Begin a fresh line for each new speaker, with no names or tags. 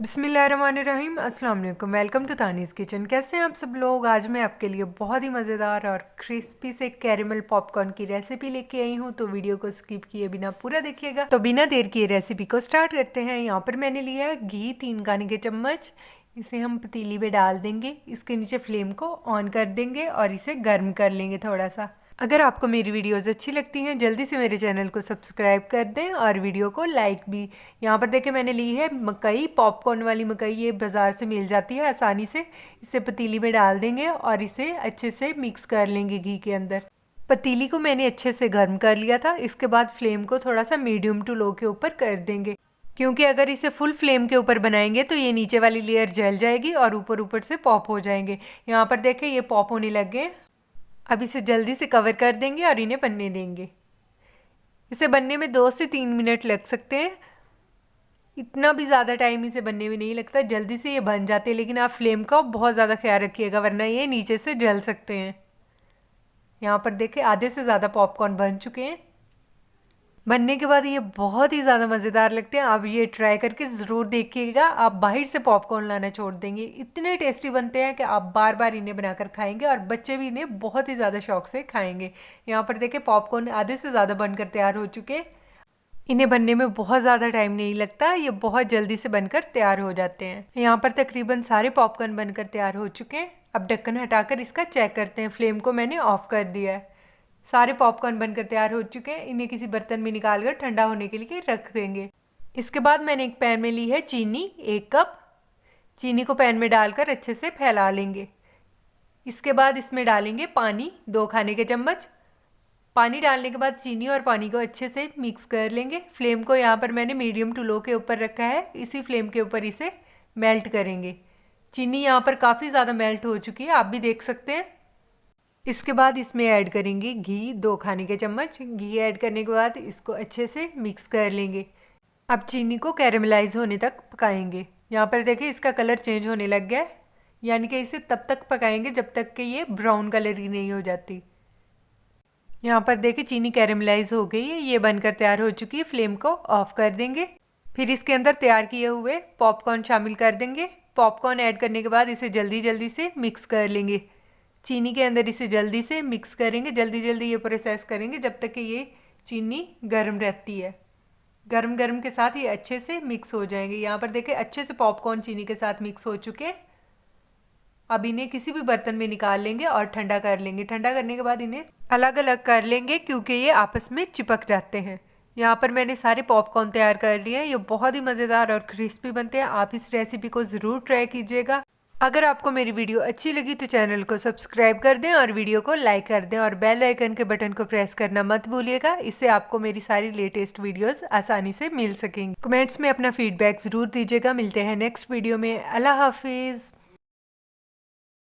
बिस्मिल्लाहिर्रहमानिर्रहीम, अस्सलाम वालेकुम। Welcome to Tani's kitchen. कैसे हैं आप सब लोग? आज मैं आपके लिए बहुत ही मज़ेदार और क्रिस्पी से कैरेमल पॉपकॉर्न की रेसिपी लेके आई हूँ, तो वीडियो को स्किप किए बिना पूरा देखिएगा। तो बिना देर किए रेसिपी को स्टार्ट करते हैं। यहाँ पर मैंने लिया है घी 3 खाने के चम्मच। इसे हम पतीली में डाल देंगे, इसके नीचे फ्लेम को ऑन कर देंगे और इसे गर्म कर लेंगे थोड़ा सा। अगर आपको मेरी वीडियोस अच्छी लगती हैं जल्दी से मेरे चैनल को सब्सक्राइब कर दें और वीडियो को लाइक भी। यहाँ पर देखिए मैंने ली है मकई, पॉपकॉर्न वाली मकई, ये बाज़ार से मिल जाती है आसानी से। इसे पतीली में डाल देंगे और इसे अच्छे से मिक्स कर लेंगे घी के अंदर। पतीली को मैंने अच्छे से गर्म कर लिया था। इसके बाद फ्लेम को थोड़ा सा मीडियम टू लो के ऊपर कर देंगे, क्योंकि अगर इसे फुल फ्लेम के ऊपर बनाएंगे तो ये नीचे वाली लेयर जल जाएगी और ऊपर ऊपर से पॉप हो जाएंगे। यहाँ पर देखें ये पॉप होने लग गए। अब इसे जल्दी से कवर कर देंगे और इन्हें बनने देंगे। इसे बनने में 2 से 3 मिनट लग सकते हैं, इतना भी ज़्यादा टाइम इसे बनने में नहीं लगता, जल्दी से ये बन जाते हैं। लेकिन आप फ्लेम का बहुत ज़्यादा ख्याल रखिएगा वरना ये नीचे से जल सकते हैं। यहाँ पर देखें आधे से ज़्यादा पॉपकॉर्न बन चुके हैं। बनने के बाद ये बहुत ही ज़्यादा मज़ेदार लगते हैं। आप ये ट्राई करके ज़रूर देखिएगा। आप बाहर से पॉपकॉर्न लाना छोड़ देंगे, इतने टेस्टी बनते हैं कि आप बार बार इन्हें बनाकर खाएंगे और बच्चे भी इन्हें बहुत ही ज़्यादा शौक से खाएंगे। यहाँ पर देखें पॉपकॉर्न आधे से ज़्यादा बनकर तैयार हो चुके हैं। इन्हें बनने में बहुत ज़्यादा टाइम नहीं लगता, ये बहुत जल्दी से बनकर तैयार हो जाते हैं। यहाँ पर तकरीबन सारे पॉपकॉर्न बनकर तैयार हो चुके हैं। अब ढक्कन हटाकर इसका चेक करते हैं। फ्लेम को मैंने ऑफ कर दिया है। सारे पॉपकॉर्न बनकर तैयार हो चुके हैं। इन्हें किसी बर्तन में निकालकर ठंडा होने के लिए रख देंगे। इसके बाद मैंने एक पैन में ली है चीनी 1 कप। चीनी को पैन में डालकर अच्छे से फैला लेंगे। इसके बाद इसमें डालेंगे पानी 2 खाने के चम्मच। पानी डालने के बाद चीनी और पानी को अच्छे से मिक्स कर लेंगे। फ्लेम को यहाँ पर मैंने मीडियम टू लो के ऊपर रखा है, इसी फ्लेम के ऊपर इसे मेल्ट करेंगे। चीनी यहाँ पर काफ़ी ज़्यादा मेल्ट हो चुकी है, आप भी देख सकते हैं। इसके बाद इसमें ऐड करेंगे घी 2 खाने के चम्मच। घी ऐड करने के बाद इसको अच्छे से मिक्स कर लेंगे। अब चीनी को कैरेमलाइज होने तक पकाएंगे। यहाँ पर देखिए इसका कलर चेंज होने लग गया है, यानी कि इसे तब तक पकाएंगे जब तक कि ये ब्राउन कलर की नहीं हो जाती। यहाँ पर देखिए चीनी कैरेमलाइज हो गई है, ये बनकर तैयार हो चुकी है। फ्लेम को ऑफ कर देंगे। फिर इसके अंदर तैयार किए हुए पॉपकॉर्न शामिल कर देंगे। पॉपकॉर्न ऐड करने के बाद इसे जल्दी जल्दी से मिक्स कर लेंगे। चीनी के अंदर इसे जल्दी से मिक्स करेंगे, जल्दी जल्दी ये प्रोसेस करेंगे जब तक कि ये चीनी गर्म रहती है। गर्म गर्म के साथ ये अच्छे से मिक्स हो जाएंगे। यहाँ पर देखें अच्छे से पॉपकॉर्न चीनी के साथ मिक्स हो चुके हैं। अब इन्हें किसी भी बर्तन में निकाल लेंगे और ठंडा कर लेंगे। ठंडा करने के बाद इन्हें अलग अलग कर लेंगे, क्योंकि ये आपस में चिपक जाते हैं। यहाँ पर मैंने सारे पॉपकॉर्न तैयार कर लिए हैं। ये बहुत ही मज़ेदार और क्रिस्पी बनते हैं। आप इस रेसिपी को ज़रूर ट्राई कीजिएगा। अगर आपको मेरी वीडियो अच्छी लगी तो चैनल को सब्सक्राइब कर दें और वीडियो को लाइक कर दें और बेल आइकन के बटन को प्रेस करना मत भूलिएगा। इससे आपको मेरी सारी लेटेस्ट वीडियोस आसानी से मिल सकेंगी। कमेंट्स में अपना फीडबैक ज़रूर दीजिएगा। मिलते हैं नेक्स्ट वीडियो में। अल्लाह हाफिज़।